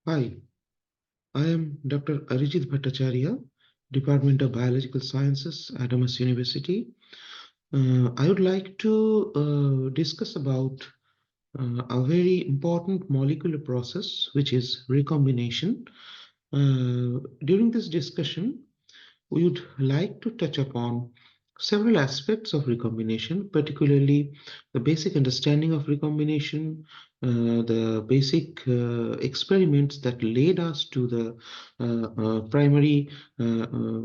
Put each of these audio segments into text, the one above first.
Hi, I am Dr. Arijit Bhattacharya, Department of Biological Sciences at MS University. I would like to discuss about a very important molecular process, which is recombination. During this discussion, we would like to touch upon several aspects of recombination, particularly the basic understanding of recombination, the basic experiments that led us to the primary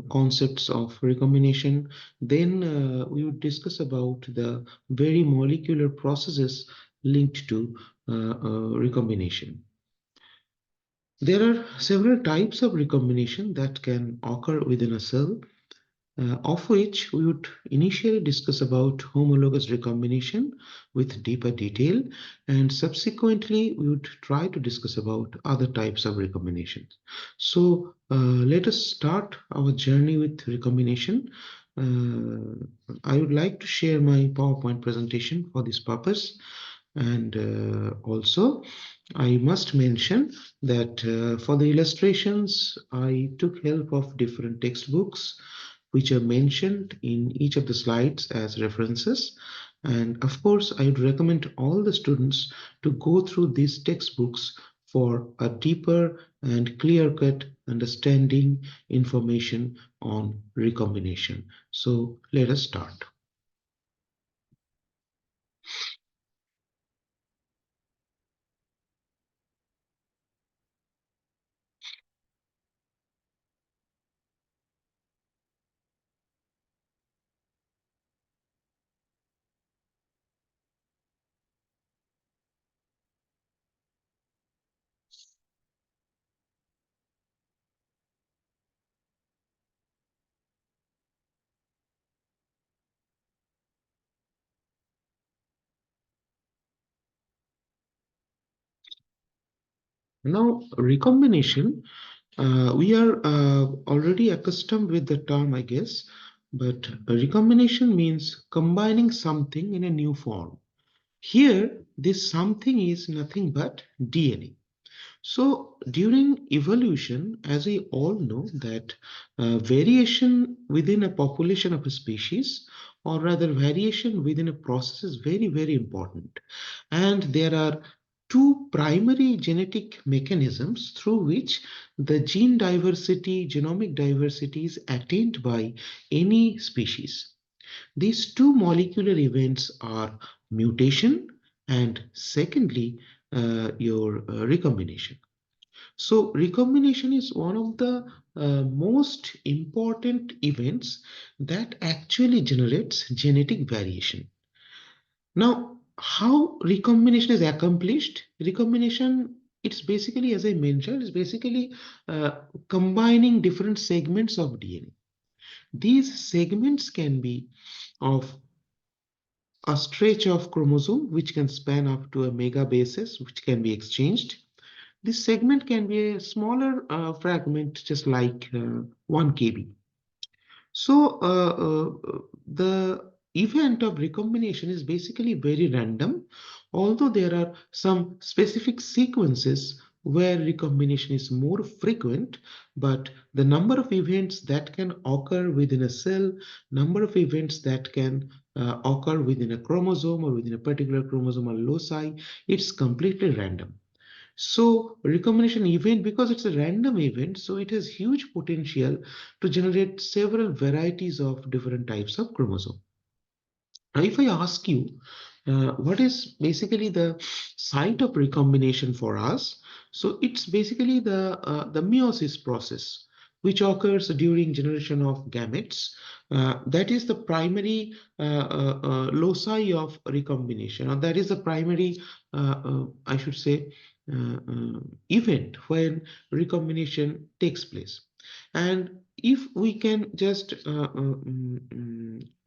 concepts of recombination. Then we would discuss about the very molecular processes linked to recombination. There are several types of recombination that can occur within a cell, of which we would initially discuss about homologous recombination with deeper detail, and subsequently we would try to discuss about other types of recombinations. So let us start our journey with recombination. I would like to share my PowerPoint presentation for this purpose. And also, I must mention that for the illustrations, I took help of different textbooks which are mentioned in each of the slides as references. And of course, I would recommend all the students to go through these textbooks for a deeper and clear-cut understanding information on recombination. So let us start. Now, recombination, we are already accustomed with the term, I guess, but recombination means combining something in a new form. Here, this something is nothing but DNA. So during evolution, as we all know that variation within a population of a species, or rather variation within a process, is very, very important. And there are two primary genetic mechanisms through which the gene diversity, genomic diversity is attained by any species. These two molecular events are mutation and secondly, your recombination. So recombination is one of the most important events that actually generates genetic variation. Now, how recombination is accomplished? Recombination, it's basically, as I mentioned, is basically combining different segments of DNA. These segments can be of a stretch of chromosome, which can span up to a megabases, which can be exchanged. This segment can be a smaller fragment, just like 1 kb. So the event of recombination is basically very random, although there are some specific sequences where recombination is more frequent, but the number of events that can occur within a cell, number of events that can occur within a chromosome or within a particular chromosomal loci, it's completely random. So recombination event, because it's a random event, so it has huge potential to generate several varieties of different types of chromosome. Now, if I ask you, what is basically the site of recombination for us? So it's basically the meiosis process, which occurs during generation of gametes. That is the primary loci of recombination, or that is the primary, I should say, event when recombination takes place. And if we can just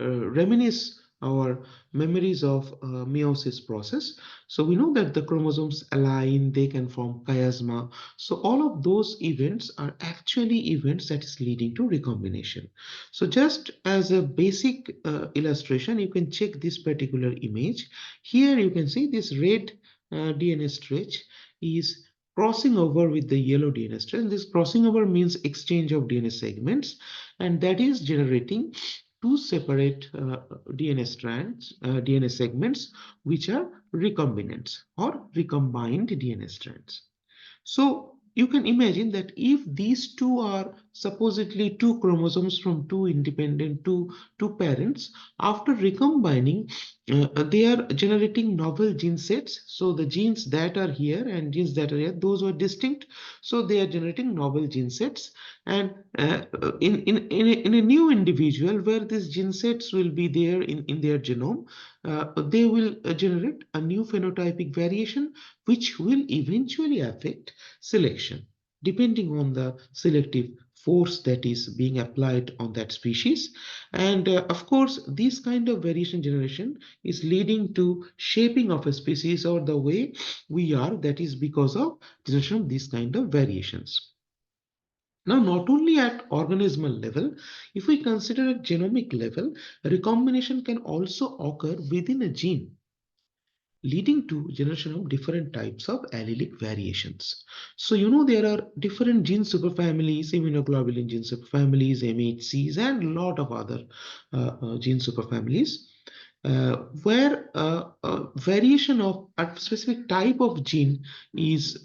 reminisce our memories of meiosis process. So we know that the chromosomes align, they can form chiasma. So all of those events are actually events that is leading to recombination. So just as a basic illustration, you can check this particular image. Here you can see this red DNA stretch is crossing over with the yellow DNA strand. This crossing over means exchange of DNA segments, and that is generating two separate DNA strands, DNA segments, which are recombinants or recombined DNA strands. So you can imagine that if these two are supposedly two chromosomes from two independent two parents, after recombining, they are generating novel gene sets. So the genes that are here and genes that are here, those were distinct. So they are generating novel gene sets. And in a new individual where these gene sets will be there in their genome, they will generate a new phenotypic variation which will eventually affect selection depending on the selective force that is being applied on that species. And of course, this kind of variation generation is leading to shaping of a species or the way we are, that is because of generation of these kind of variations. Now, not only at organismal level, if we consider at genomic level, recombination can also occur within a gene, leading to generation of different types of allelic variations. So there are different gene superfamilies, immunoglobulin gene superfamilies, MHCs, and a lot of other gene superfamilies where variation of a specific type of gene is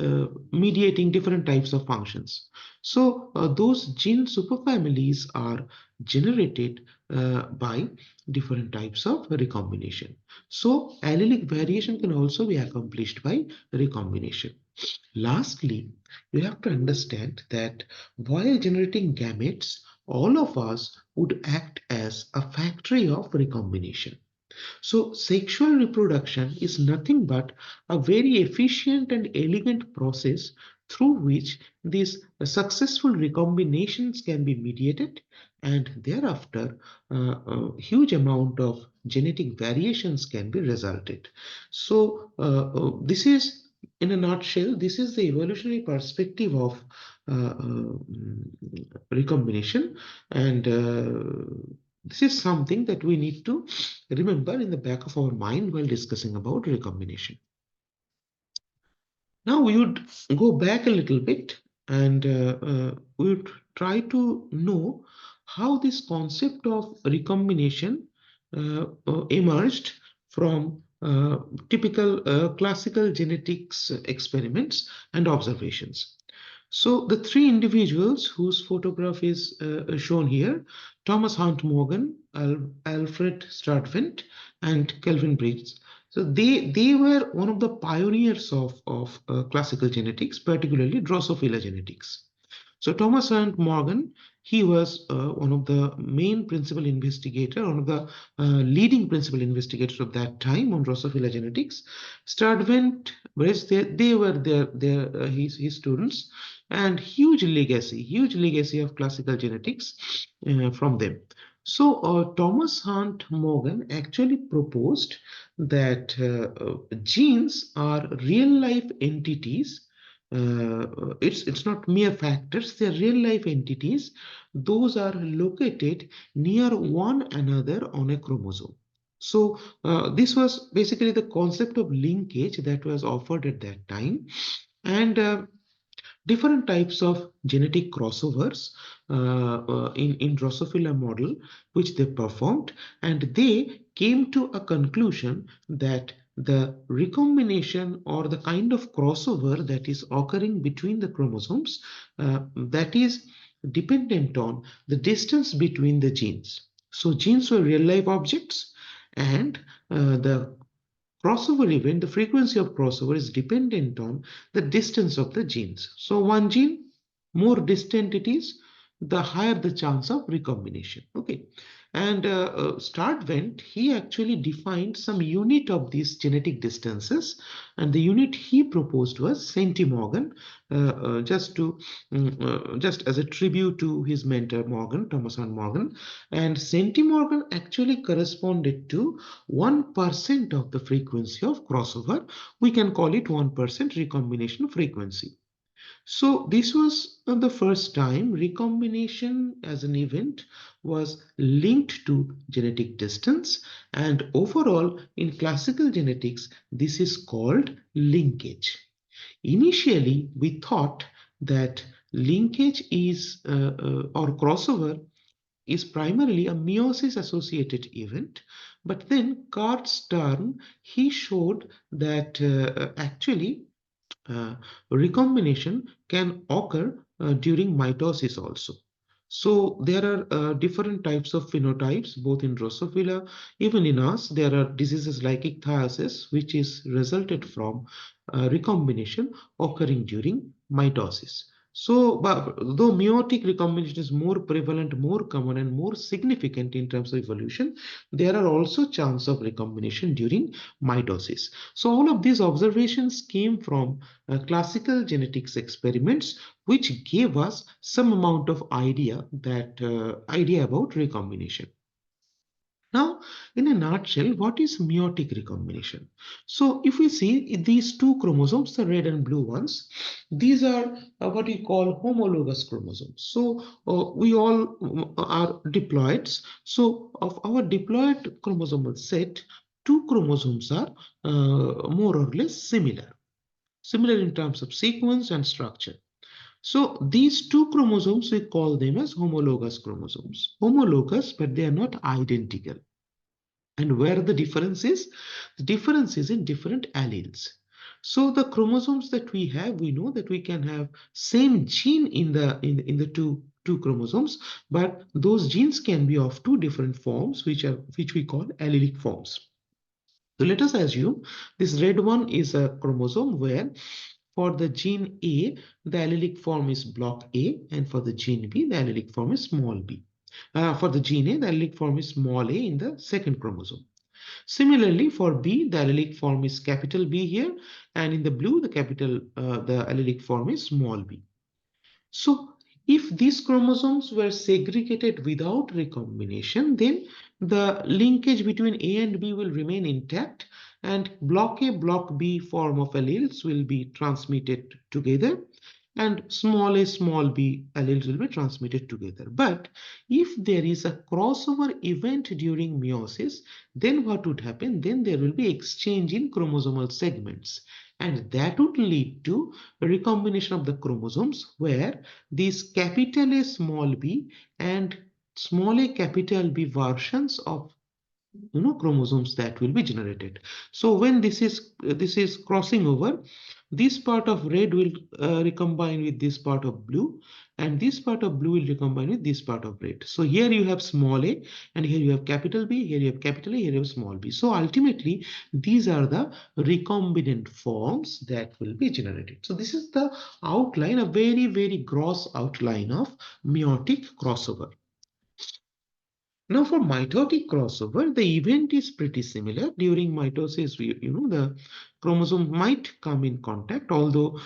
mediating different types of functions. So those gene superfamilies are generated by different types of recombination. So allelic variation can also be accomplished by recombination. Lastly, you have to understand that while generating gametes, all of us would act as a factory of recombination. So sexual reproduction is nothing but a very efficient and elegant process through which these successful recombinations can be mediated, and thereafter a huge amount of genetic variations can be resulted. So this is, in a nutshell, this is the evolutionary perspective of recombination, and this is something that we need to remember in the back of our mind while discussing about recombination. Now we would go back a little bit and we would try to know how this concept of recombination emerged from typical classical genetics experiments and observations. So the three individuals whose photograph is shown here, Thomas Hunt Morgan, Alfred Sturtevant, and Kelvin Briggs. So they were one of the pioneers of classical genetics, particularly Drosophila genetics. So Thomas Hunt Morgan, he was one of the main principal investigator, one of the leading principal investigators of that time on Drosophila genetics. Sturtevant, whereas they were his students, and huge legacy of classical genetics from them. So Thomas Hunt Morgan actually proposed that genes are real life entities. It's not mere factors, they're real life entities. Those are located near one another on a chromosome. So this was basically the concept of linkage that was offered at that time. And different types of genetic crossovers in Drosophila model, which they performed, and they came to a conclusion that the recombination or the kind of crossover that is occurring between the chromosomes that is dependent on the distance between the genes. So genes were real life objects, and the crossover event, the frequency of crossover is dependent on the distance of the genes. So one gene, more distant it is, the higher the chance of recombination. Okay. And Sturtevant, he actually defined some unit of these genetic distances, and the unit he proposed was centimorgan, just as a tribute to his mentor Morgan, Thomas Hunt Morgan. And centimorgan actually corresponded to 1% of the frequency of crossover. We can call it 1% recombination frequency. So this was the first time recombination as an event was linked to genetic distance, and overall in classical genetics this is called linkage. Initially, we thought that linkage is or crossover is primarily a meiosis associated event, but then Cart's turn, he showed that actually uh, recombination can occur during mitosis also. So there are different types of phenotypes, both in Drosophila, even in us, there are diseases like ichthyosis, which is resulted from recombination occurring during mitosis. So, but though meiotic recombination is more prevalent, more common, and more significant in terms of evolution, there are also chance of recombination during mitosis. So all of these observations came from classical genetics experiments, which gave us some amount of idea about recombination. Now, in a nutshell, what is meiotic recombination? So, if we see these two chromosomes, the red and blue ones, these are what we call homologous chromosomes. So, we all are diploids. So, of our diploid chromosomal set, two chromosomes are more or less similar in terms of sequence and structure. So these two chromosomes, we call them as homologous chromosomes. Homologous, but they are not identical. And where the difference is? The difference is in different alleles. So the chromosomes that we have, we know that we can have same gene in the two chromosomes, but those genes can be of two different forms, which we call allelic forms. So let us assume this red one is a chromosome where for the gene A, the allelic form is block A, and for the gene B, the allelic form is small b. For the gene A, the allelic form is small a in the second chromosome. Similarly, for B, the allelic form is capital B here, and in the blue, the allelic form is small b. So if these chromosomes were segregated without recombination, then the linkage between A and B will remain intact, and block A, block B form of alleles will be transmitted together, and small a, small b alleles will be transmitted together. But if there is a crossover event during meiosis, then what would happen? Then there will be exchange in chromosomal segments, and that would lead to a recombination of the chromosomes where these capital A small b and small a capital B versions of chromosomes that will be generated. So when this is crossing over, this part of red will recombine with this part of blue, and this part of blue will recombine with this part of red. So here you have small a, and here you have capital B, here you have capital A, here you have small b. So ultimately these are the recombinant forms that will be generated. So this is the outline, a very gross outline of meiotic crossover. Now for mitotic crossover, the event is pretty similar. During mitosis, the chromosome might come in contact, although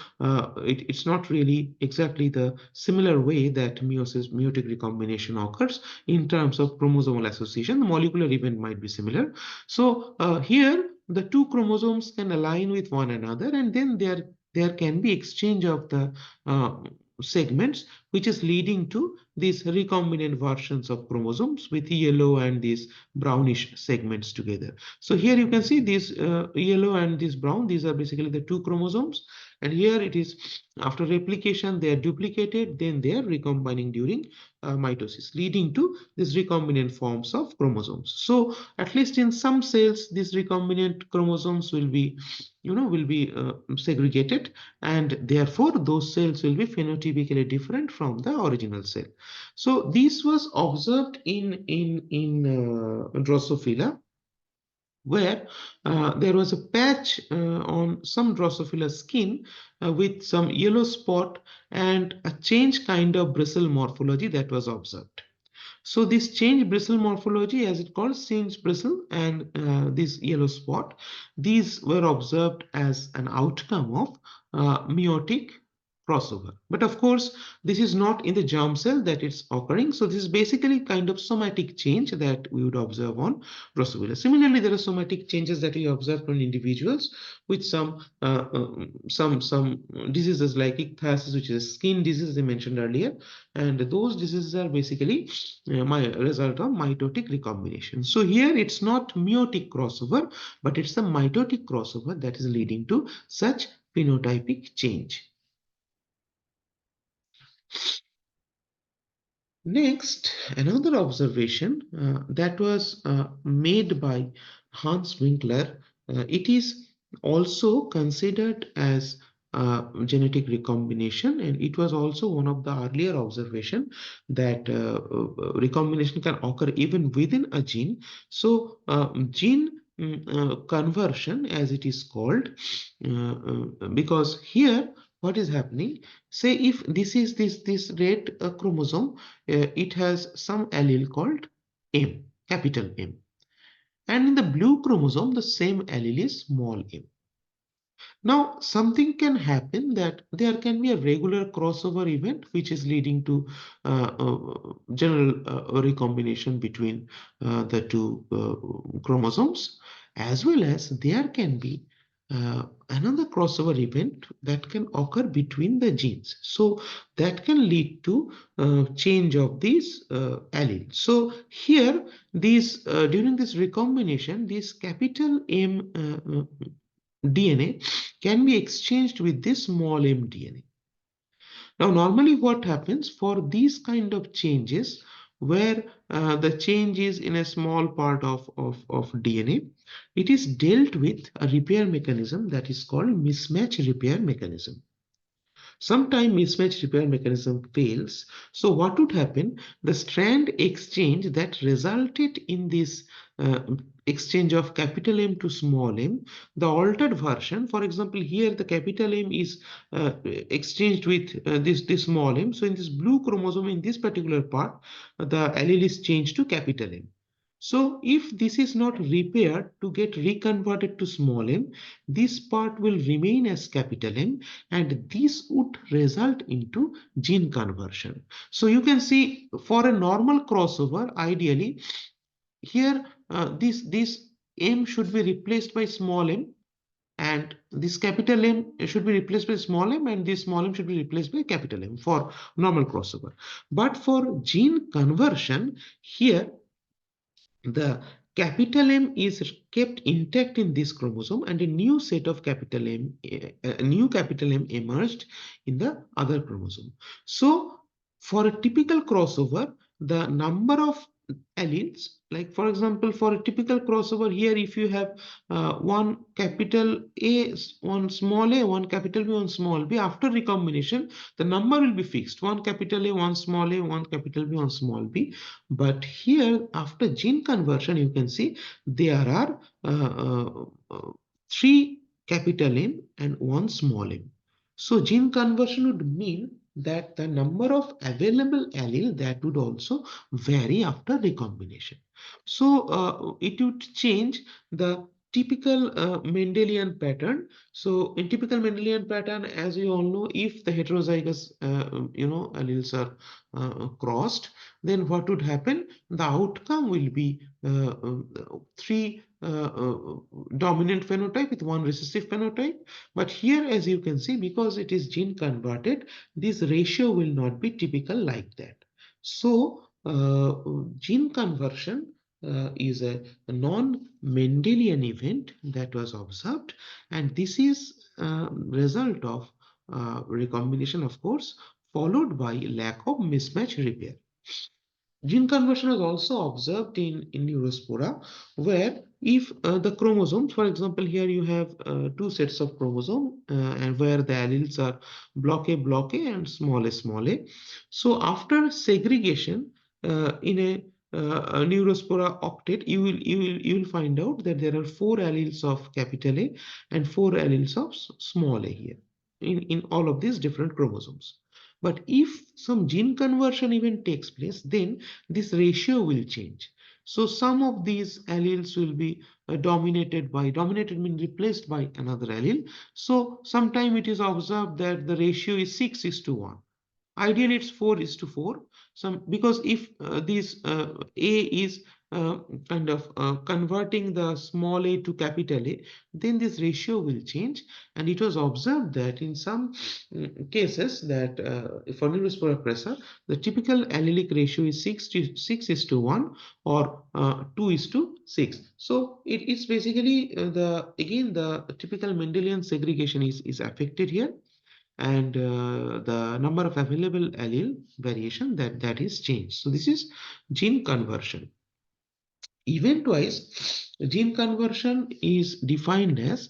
it's not really exactly the similar way that meiotic recombination occurs in terms of chromosomal association. The molecular event might be similar. So here, the two chromosomes can align with one another, and then there can be exchange of the uh, segments, which is leading to these recombinant versions of chromosomes with yellow and these brownish segments together. So here you can see these yellow and this brown, these are basically the two chromosomes. And here it is after replication, they are duplicated, then they are recombining during mitosis, leading to these recombinant forms of chromosomes. So at least in some cells, these recombinant chromosomes will be segregated, and therefore those cells will be phenotypically different from the original cell. So this was observed in Drosophila, where there was a patch on some Drosophila skin with some yellow spot and a change kind of bristle morphology that was observed. So this change bristle morphology, as it calls change bristle, and this yellow spot, these were observed as an outcome of meiotic crossover. But of course, this is not in the germ cell that it's occurring. So this is basically kind of somatic change that we would observe on Drosophila. Similarly, there are somatic changes that we observe on individuals with some diseases like ichthyosis, which is a skin disease I mentioned earlier, and those diseases are basically my result of mitotic recombination. So here it's not meiotic crossover, but it's the mitotic crossover that is leading to such phenotypic change. Next, another observation that was made by Hans Winkler, it is also considered as genetic recombination, and it was also one of the earlier observation that recombination can occur even within a gene. So, gene conversion, as it is called, because here what is happening? Say if this is this red chromosome, it has some allele called M, capital M. And in the blue chromosome, the same allele is small m. Now, something can happen that there can be a regular crossover event which is leading to general recombination between the two chromosomes, as well as there can be another crossover event that can occur between the genes. So that can lead to change of these alleles. So here, these during this recombination, this capital M DNA can be exchanged with this small m DNA. Now, normally what happens for these kind of changes where the change is in a small part of DNA, it is dealt with a repair mechanism that is called mismatch repair mechanism. Sometime mismatch repair mechanism fails. So what would happen? The strand exchange that resulted in this uh, exchange of capital M to small m, the altered version, for example, here the capital M is exchanged with this small m. So in this blue chromosome, in this particular part, the allele is changed to capital M. So if this is not repaired to get reconverted to small m, this part will remain as capital M, and this would result into gene conversion. So you can see for a normal crossover, ideally, here this M should be replaced by small m, and this capital M should be replaced by small m, and this small m should be replaced by capital M for normal crossover. But for gene conversion, here the capital M is kept intact in this chromosome, and a new set of capital M, a new capital M emerged in the other chromosome. So for a typical crossover, the number of alleles, like for example, for a typical crossover here, if you have one capital A, one small a, one capital B, one small b, after recombination, the number will be fixed: one capital A, one small a, one capital B, one small b. But here, after gene conversion, you can see there are three capital M and one small m. So gene conversion would mean that the number of available allele that would also vary after recombination. So it would change the typical Mendelian pattern. So in typical Mendelian pattern, as you all know, if the heterozygous alleles are crossed, then what would happen? The outcome will be three dominant phenotype with one recessive phenotype. But here, as you can see, because it is gene converted, this ratio will not be typical like that. So gene conversion is a non-Mendelian event that was observed, and this is result of recombination, of course, followed by lack of mismatch repair. Gene conversion is also observed in Neurospora, where if the chromosomes, for example, here you have two sets of chromosome and where the alleles are block A and small a. So after segregation in a Neurospora octet, you will find out that there are four alleles of capital A and four alleles of small a here in all of these different chromosomes. But if some gene conversion even takes place, then this ratio will change. So some of these alleles will be dominated means replaced by another allele. So sometime it is observed that the ratio is 6:1. Ideally, it's 4:4. Some because if this A is kind of converting the small a to capital A, then this ratio will change. And it was observed that in some cases that for neurospore pressure, the typical allelic ratio is 6 is to 1 or 2 is to 6. So it is basically the typical Mendelian segregation is affected here, and the number of available allele variation that is changed. So this is gene conversion. Event-wise, gene conversion is defined as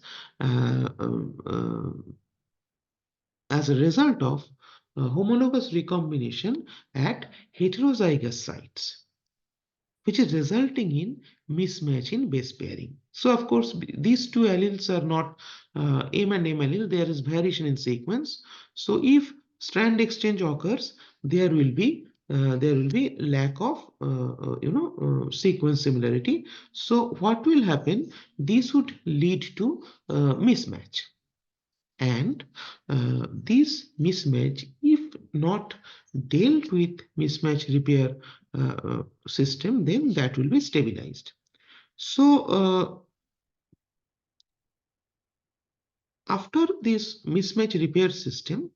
a result of homologous recombination at heterozygous sites, which is resulting in mismatch in base pairing. So of course, these two alleles are not M and M allele, there is variation in sequence. So if strand exchange occurs, there will be lack of sequence similarity. So what will happen? This would lead to mismatch. And this mismatch, if not dealt with mismatch repair system, then that will be stabilized. So after this mismatch repair system,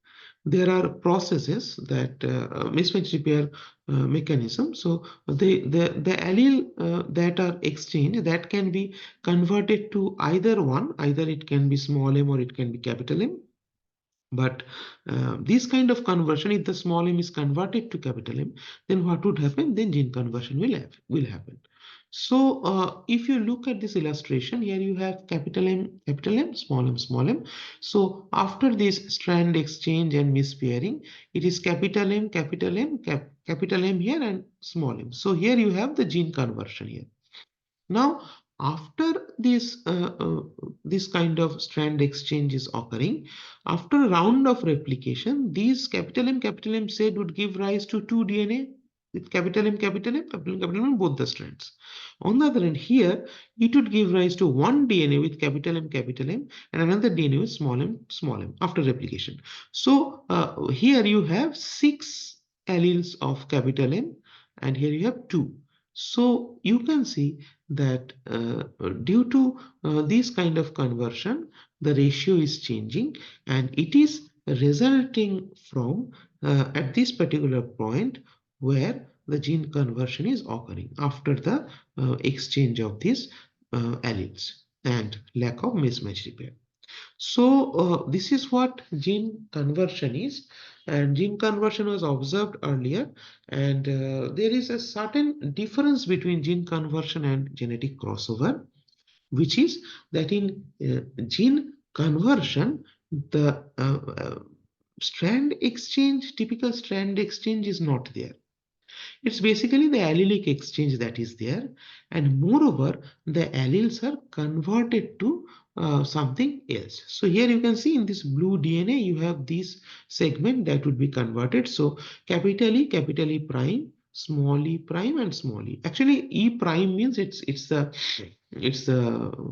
there are processes that mismatch repair mechanism. So the allele that are exchanged, that can be converted to either one, either it can be small m or it can be capital M. But this kind of conversion, if the small m is converted to capital M, then what would happen? Then gene conversion will happen. So if you look at this illustration, here you have capital M, small m. So after this strand exchange and mispairing, it is capital M, capital M here and small m. So here you have the gene conversion here. Now, after this kind of strand exchange is occurring, after a round of replication, these capital M said would give rise to two DNA with capital M, capital M, both the strands. On the other hand, here it would give rise to one DNA with capital M, and another DNA with small m after replication. So here you have 6 alleles of capital M, and here you have 2. So you can see that due to this kind of conversion, the ratio is changing, and it is resulting from at this particular point where the gene conversion is occurring after the exchange of these alleles and lack of mismatch repair. So this is what gene conversion is, and gene conversion was observed earlier, and there is a certain difference between gene conversion and genetic crossover, which is that in gene conversion, the typical strand exchange is not there. It's basically the allelic exchange that is there, and moreover, the alleles are converted to something else. So here you can see in this blue DNA, you have this segment that would be converted. So capital E prime, small e prime, and small e. Actually, E prime means it's the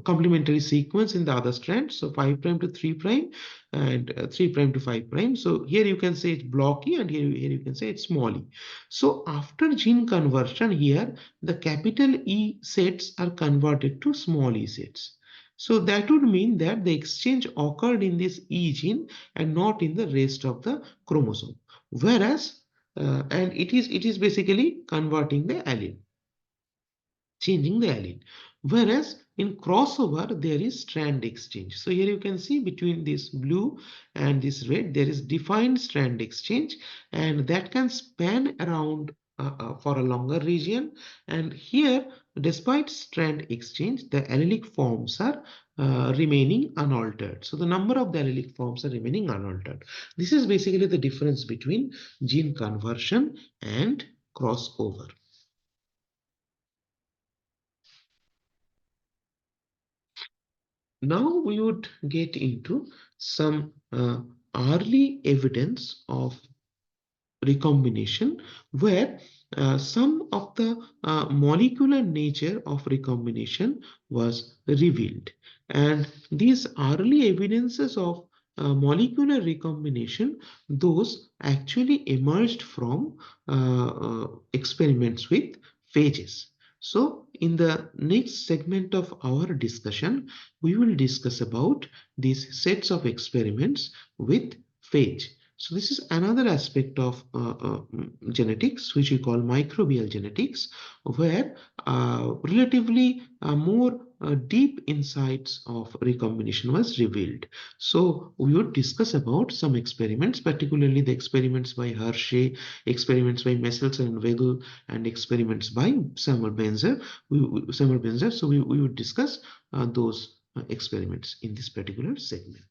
complementary sequence in the other strand. So 5 prime to 3 prime and 3 prime to 5 prime. So here you can say it's block E, and here you can say it's small e. So after gene conversion here, the capital E sets are converted to small e sets. So that would mean that the exchange occurred in this E gene and not in the rest of the chromosome. Whereas, and it is basically converting the allele, changing the allele. Whereas in crossover, there is strand exchange. So here you can see between this blue and this red, there is defined strand exchange, and that can span around for a longer region. And here, despite strand exchange, the allelic forms are remaining unaltered. So the number of the allelic forms are remaining unaltered. This is basically the difference between gene conversion and crossover. Now we would get into some early evidence of recombination, where some of the molecular nature of recombination was revealed. And these early evidences of molecular recombination, those actually emerged from experiments with phages. So in the next segment of our discussion, we will discuss about these sets of experiments with phage. So this is another aspect of genetics, which we call microbial genetics, where relatively more deep insights of recombination was revealed. So we would discuss about some experiments, particularly the experiments by Hershey, experiments by Messelson and Wegel, and experiments by Samuel Benzer. Samuel Benzer. So we would discuss those experiments in this particular segment.